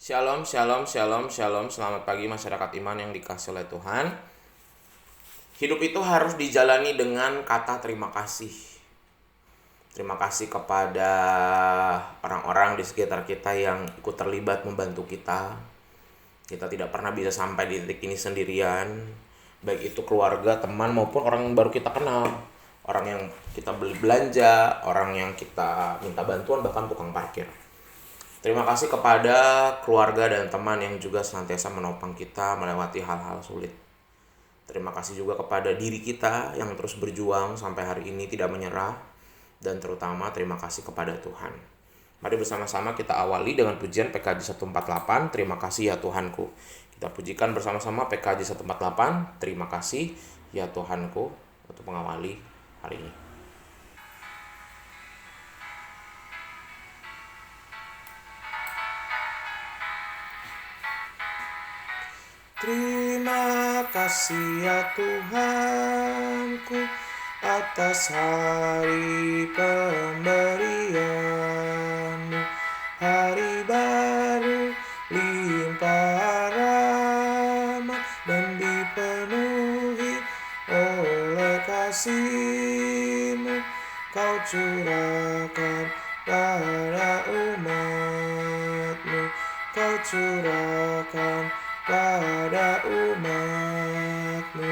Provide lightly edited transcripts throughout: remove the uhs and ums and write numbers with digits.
Shalom, shalom, shalom, shalom. Selamat pagi masyarakat iman yang dikasihi oleh Tuhan. Hidup itu harus dijalani dengan kata terima kasih. Terima kasih kepada orang-orang di sekitar kita yang ikut terlibat membantu kita. Kita tidak pernah bisa sampai di titik ini sendirian. Baik itu keluarga, teman, maupun orang yang baru kita kenal. Orang yang kita beli belanja, orang yang kita minta bantuan, bahkan tukang parkir. Terima kasih kepada keluarga dan teman yang juga senantiasa menopang kita melewati hal-hal sulit. Terima kasih juga kepada diri kita yang terus berjuang sampai hari ini tidak menyerah. Dan terutama terima kasih kepada Tuhan. Mari bersama-sama kita awali dengan pujian PKJ 148, Terima kasih ya Tuhanku. Kita pujikan bersama-sama PKJ 148, Terima kasih ya Tuhanku, untuk mengawali hari ini. Terima kasih ya Tuhanku atas hari pemberian-Mu. Hari baru limpah rahmat dan dipenuhi oleh kasih-Mu. Kau curahkan pada umat-Mu. Kau curahkan pada umat-Mu.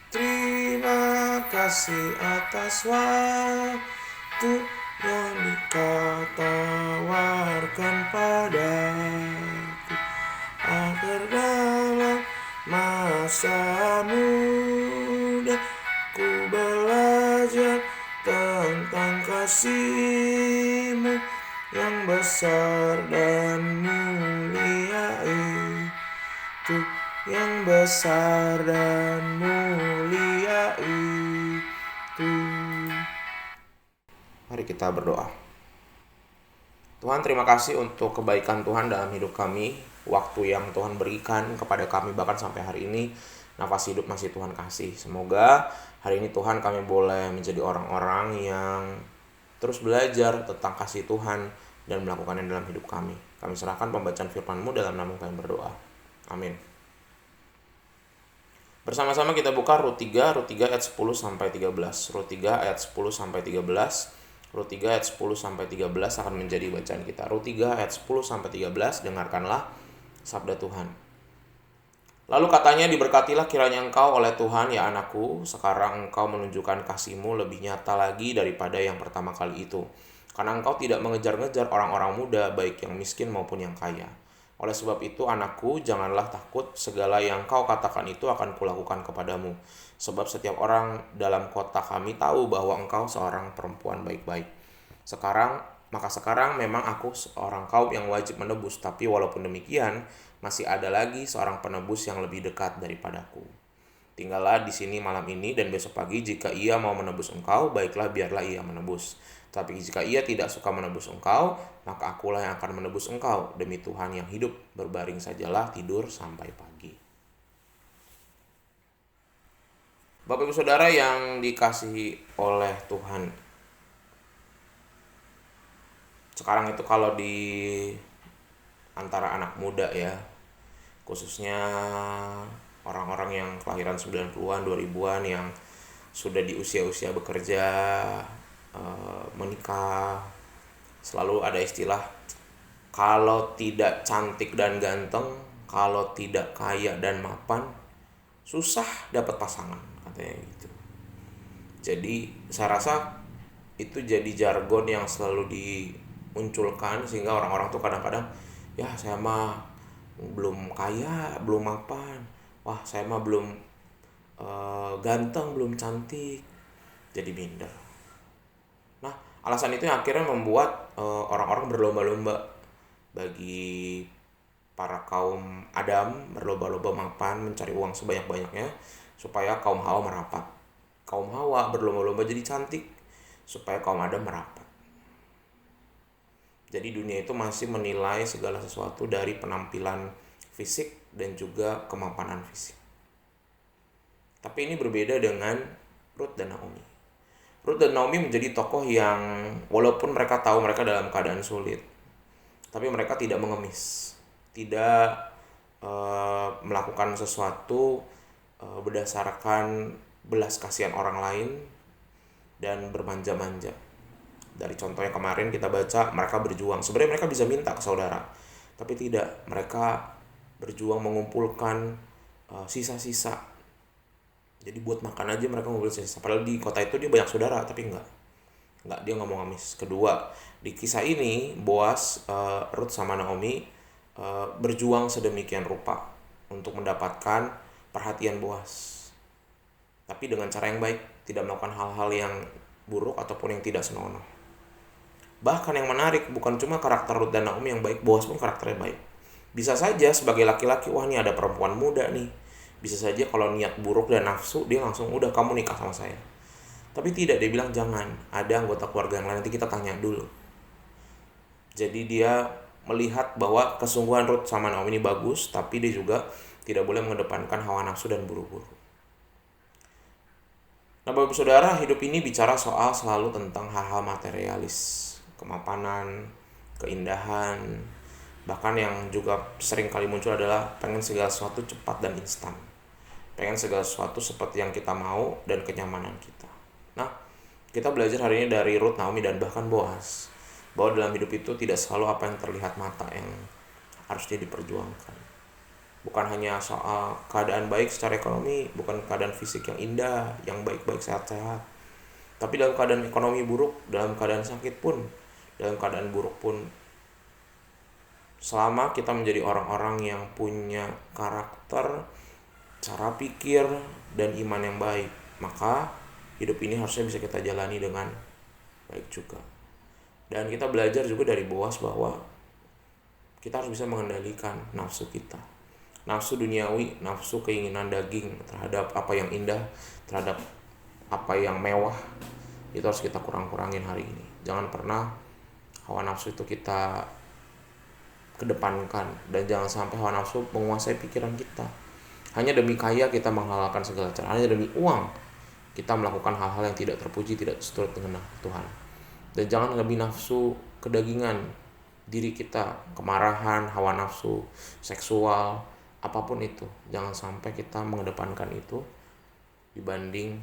Terima kasih atas waktu yang Kau tawarkan padaku, agar dalam masa muda ku belajar tentang kasih-Mu yang besar dan mulia itu, yang besar dan mulia itu. Mari kita berdoa. Tuhan, terima kasih untuk kebaikan Tuhan dalam hidup kami, waktu yang Tuhan berikan kepada kami bahkan sampai hari ini. Nafas hidup masih Tuhan kasih. Semoga hari ini Tuhan kami boleh menjadi orang-orang yang terus belajar tentang kasih Tuhan dan melakukannya dalam hidup kami. Kami serahkan pembacaan firman-Mu dalam nama kami berdoa. Amin. Bersama-sama kita buka Rut 3 ayat 10 sampai 13. Rut 3 ayat 10 sampai 13. Rut 3 ayat 10 sampai 13 akan menjadi bacaan kita. Rut 3 ayat 10 sampai 13, dengarkanlah sabda Tuhan. Lalu katanya, diberkatilah kiranya engkau oleh Tuhan ya anakku, sekarang engkau menunjukkan kasih-Mu lebih nyata lagi daripada yang pertama kali itu. Karena engkau tidak mengejar-ngejar orang-orang muda, baik yang miskin maupun yang kaya. Oleh sebab itu anakku, janganlah takut, segala yang kau katakan itu akan kulakukan kepadamu. Sebab setiap orang dalam kota kami tahu bahwa engkau seorang perempuan baik-baik. Maka sekarang memang aku seorang kaum yang wajib menebus, tapi walaupun demikian, masih ada lagi seorang penebus yang lebih dekat daripadaku. Tinggallah di sini malam ini dan besok pagi jika ia mau menebus engkau, baiklah biarlah ia menebus. Tapi jika ia tidak suka menebus engkau, maka akulah yang akan menebus engkau. Demi Tuhan yang hidup, berbaring sajalah tidur sampai pagi. Bapak Ibu Saudara yang dikasihi oleh Tuhan, sekarang itu kalau di antara anak muda ya, khususnya orang-orang yang kelahiran 90-an, 2000-an yang sudah di usia-usia bekerja, menikah, selalu ada istilah, kalau tidak cantik dan ganteng, kalau tidak kaya dan mapan, susah dapat pasangan, katanya gitu. Jadi saya rasa itu jadi jargon yang selalu dimunculkan, sehingga orang-orang tuh kadang-kadang, ya saya mah belum kaya, belum mapan, wah saya mah belum ganteng, belum cantik, jadi minder. Nah, alasan itu yang akhirnya membuat orang-orang berlomba-lomba, bagi para kaum Adam berlomba-lomba mapan, mencari uang sebanyak-banyaknya supaya kaum Hawa merapat. Kaum Hawa berlomba-lomba jadi cantik supaya kaum Adam merapat. Jadi dunia itu masih menilai segala sesuatu dari penampilan fisik dan juga kemapanan fisik. Tapi ini berbeda dengan Ruth dan Naomi. Ruth dan Naomi menjadi tokoh yang walaupun mereka tahu mereka dalam keadaan sulit, tapi mereka tidak mengemis, tidak melakukan sesuatu berdasarkan belas kasihan orang lain dan bermanja-manja. Dari contoh yang kemarin kita baca, mereka berjuang. Sebenarnya mereka bisa minta ke saudara, tapi tidak. Mereka berjuang mengumpulkan sisa-sisa. Jadi buat makan aja mereka ngumpulin sisa. Padahal di kota itu dia banyak saudara, tapi enggak, dia nggak mau ngamis. Kedua, di kisah ini Boas, Ruth sama Naomi berjuang sedemikian rupa untuk mendapatkan perhatian Boas, tapi dengan cara yang baik, tidak melakukan hal-hal yang buruk ataupun yang tidak senonoh. Bahkan yang menarik bukan cuma karakter Ruth dan Naomi yang baik, Boas pun karakternya baik. Bisa saja sebagai laki-laki, wah ini ada perempuan muda nih, bisa saja kalau niat buruk dan nafsu dia langsung udah kamu nikah sama saya. Tapi tidak, dia bilang jangan, ada anggota keluarga yang lain, nanti kita tanya dulu. Jadi dia melihat bahwa kesungguhan Ruth sama Naomi ini bagus, tapi dia juga tidak boleh mengedepankan hawa nafsu dan buru-buru. Nah, Bapak Saudara, hidup ini bicara soal selalu tentang hal-hal materialis, kemapanan, keindahan, bahkan yang juga sering kali muncul adalah pengen segala sesuatu cepat dan instan. Pengen segala sesuatu seperti yang kita mau dan kenyamanan kita. Nah, kita belajar hari ini dari Ruth, Naomi, dan bahkan Boas, bahwa dalam hidup itu tidak selalu apa yang terlihat mata yang harusnya diperjuangkan. Bukan hanya soal keadaan baik secara ekonomi, bukan keadaan fisik yang indah, yang baik-baik, sehat-sehat. Tapi dalam keadaan ekonomi buruk, dalam keadaan sakit pun, dalam keadaan buruk pun, selama kita menjadi orang-orang yang punya karakter, cara pikir, dan iman yang baik, maka hidup ini harusnya bisa kita jalani dengan baik juga. Dan kita belajar juga dari Boas bahwa kita harus bisa mengendalikan nafsu kita, nafsu duniawi, nafsu keinginan daging terhadap apa yang indah, terhadap apa yang mewah. Itu harus kita kurang-kurangin hari ini. Jangan pernah hawa nafsu itu kita kedepankan, dan jangan sampai hawa nafsu menguasai pikiran kita. Hanya demi kaya kita menghalalkan segala cara, hanya demi uang kita melakukan hal-hal yang tidak terpuji, tidak seturut dengan Tuhan. Dan jangan lebih nafsu kedagingan diri kita, kemarahan, hawa nafsu, seksual, apapun itu. Jangan sampai kita mengedepankan itu dibanding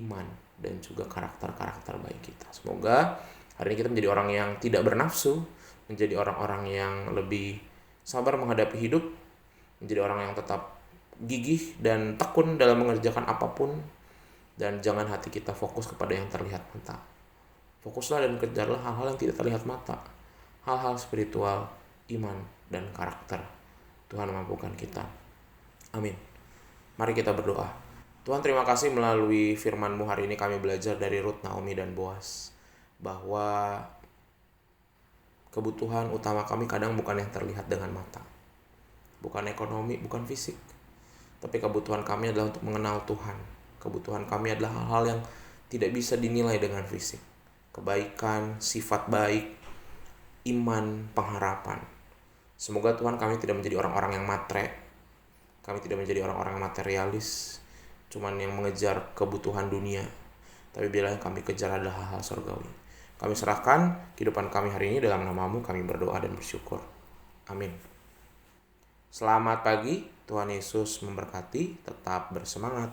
iman dan juga karakter-karakter baik kita. Semoga hari ini kita menjadi orang yang tidak bernafsu, menjadi orang-orang yang lebih sabar menghadapi hidup, menjadi orang yang tetap gigih dan tekun dalam mengerjakan apapun, dan jangan hati kita fokus kepada yang terlihat mata. Fokuslah dan kejarlah hal-hal yang tidak terlihat mata, hal-hal spiritual, iman, dan karakter. Tuhan mampukan kita. Amin. Mari kita berdoa. Tuhan, terima kasih melalui firman-Mu hari ini kami belajar dari Ruth, Naomi, dan Boas, bahwa kebutuhan utama kami kadang bukan yang terlihat dengan mata, bukan ekonomi, bukan fisik, tapi kebutuhan kami adalah untuk mengenal Tuhan. Kebutuhan kami adalah hal-hal yang tidak bisa dinilai dengan fisik. Kebaikan, sifat baik, iman, pengharapan. Semoga Tuhan kami tidak menjadi orang-orang yang matre, kami tidak menjadi orang-orang yang materialis, cuman yang mengejar kebutuhan dunia, tapi bila yang kami kejar adalah hal-hal surgawi. Kami serahkan kehidupan kami hari ini dalam nama-Mu, kami berdoa dan bersyukur. Amin. Selamat pagi, Tuhan Yesus memberkati, tetap bersemangat.